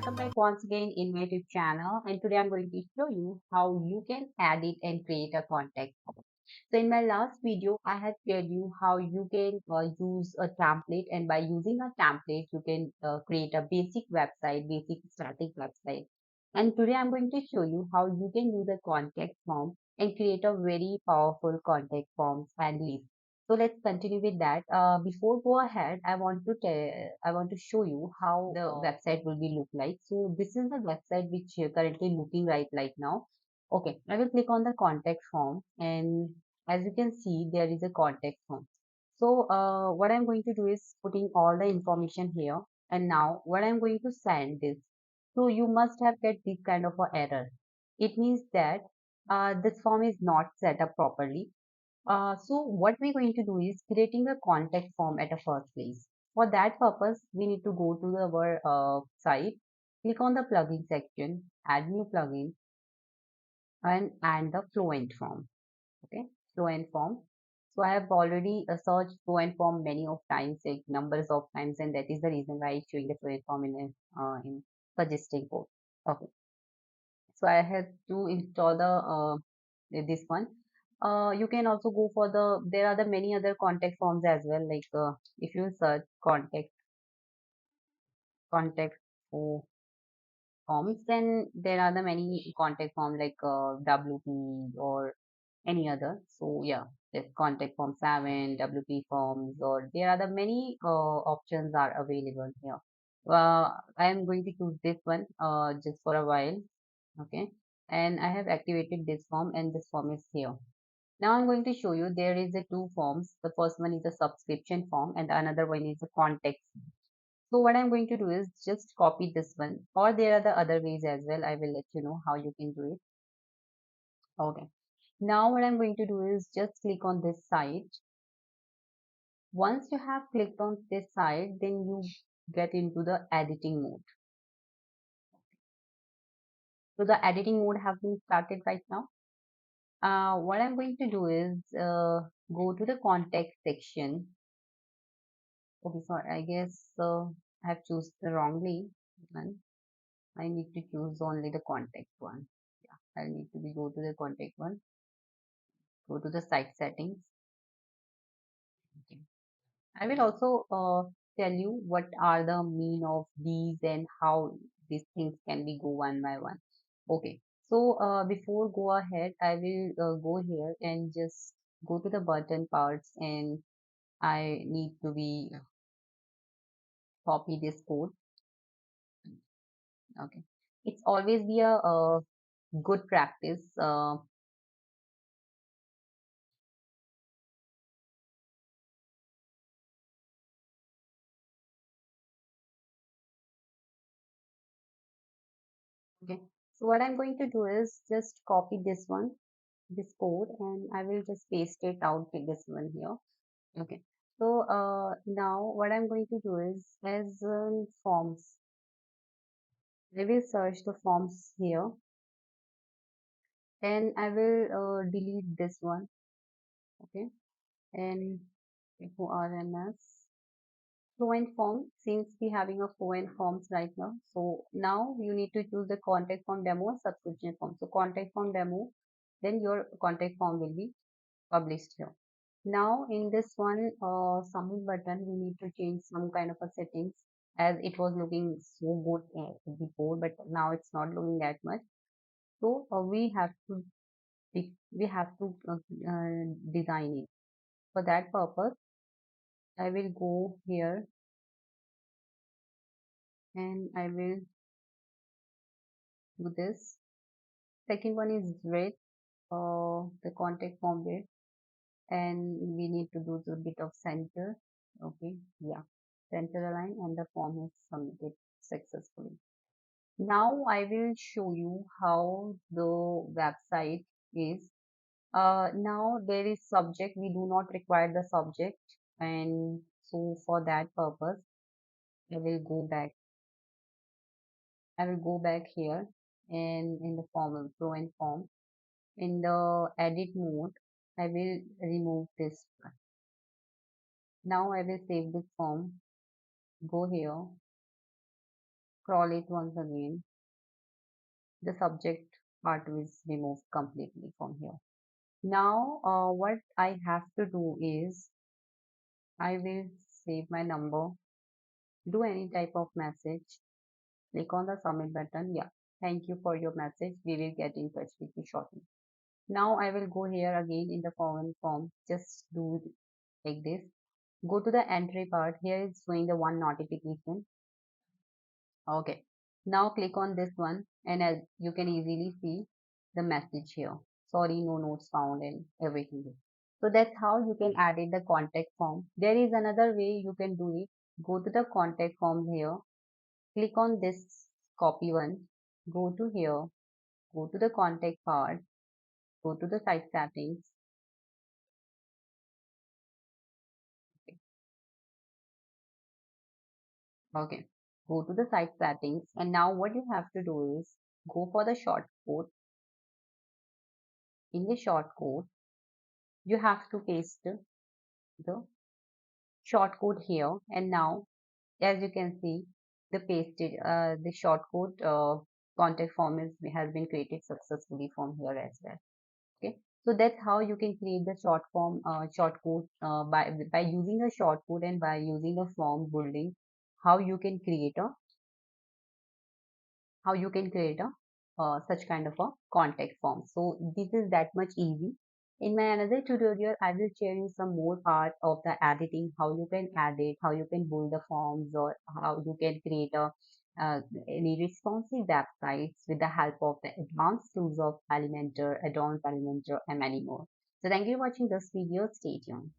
welcome back once again in my YouTube channel. And today I'm going to show you how you can edit and create a contact form. So in my last video, I had shared you how you can use a template, and by using a template, you can create a basic website, basic static website. And today I'm going to show you how you can use a contact form and create a very powerful contact forms and list. So let's continue with that. Before go ahead, I want to show you how the website will be look like. So this is the website which you're currently looking right now. Okay, I will click on the contact form, and as you can see, there is a contact form. So what I'm going to do is putting all the information here, and now what I'm going to send this. So you must have get this kind of a error. It means that this form is not set up properly. So what we're going to do is creating a contact form at a first place. For that purpose, we need to go to our site, click on the plugin section, add new plugin, and add the Fluent Form. Okay, Fluent Form. So I have already searched Fluent Form many of times, like numbers of times, and that is the reason why it's showing the Fluent Form in suggesting code. Okay, so I have to install the this one. You can also go for there are the many other contact forms as well. Like if you search contact for forms, then there are the many contact forms like WP or any other. So yeah, there's contact form 7, WP forms, or there are the many options are available here. I am going to choose this one just for a while. Okay, and I have activated this form, and this form is here. Now I'm going to show you there is a two forms. The first one is a subscription form and the another one is a contact. So what I'm going to do is just copy this one, or there are the other ways as well. I will let you know how you can do it. Okay. Now what I'm going to do is just click on this site. Once you have clicked on this site, then you get into the editing mode. So the editing mode has been started right now. What I'm going to do is go to the contact section. Okay, sorry, I guess I have choose the wrongly one. I need to choose only the contact one. Yeah, I need to be go to the contact one. Go to the site settings. Okay. I will also tell you what are the mean of these and how these things can be go one by one. Okay. So before go ahead, I will go here and just go to the button parts, and I need to be copy this code. Okay. It's always be a good practice. Okay. So what I'm going to do is just copy this one, this code, and I will just paste it out with this one here. Okay. So now what I'm going to do is as forms. I will search the forms here, and I will delete this one. Okay. And FORMS. Fluent form, since we having a fluent forms right now. So now you need to choose the contact form demo or subscription form. So contact form demo, then your contact form will be published here. Now in this one submit button, we need to change some kind of a settings, as it was looking so good before, but now it's not looking that much. So we have to design it. For that purpose, I will go here and I will do this. Second one is red, the contact form red, and we need to do a bit of center. Okay, yeah, center align, and the form is submitted successfully. Now I will show you how the website is. Now there is subject. We do not require the subject, and so for that purpose, I will go back. I will go back here, and in the form Fluent Form, in the edit mode, I will remove this one. Now I will save this form. Go here, Scroll it once again. The subject part is removed completely from here. Now, what I have to do is I will save my number, do any type of message, click on the submit button. Yeah, thank you for your message. We will get in touch with you shortly. Now I will go here again in the form. Just do like this. Go to the entry part. Here it's showing the one notification. Okay. Now click on this one, and as you can easily see the message here. Sorry, no notes found and everything. So that's how you can add in the contact form. There is another way you can do it. Go to the contact form here. Click on this copy one. Go to here. Go to the contact part. Go to the site settings. Okay. Go to the site settings. And now what you have to do is go for the shortcode. In the shortcode, you have to paste the shortcode here. And now, as you can see, the shortcode contact form has been created successfully from here as well. Okay. So that's how you can create the shortcode by using a shortcode and by using the form building, how you can create a such kind of a contact form. So this is that much easy. In my another tutorial, I will share you some more part of the editing, how you can edit, how you can build the forms, or how you can create any responsive websites with the help of the advanced tools of Elementor, Advanced Elementor, and many more. So thank you for watching this video. Stay tuned.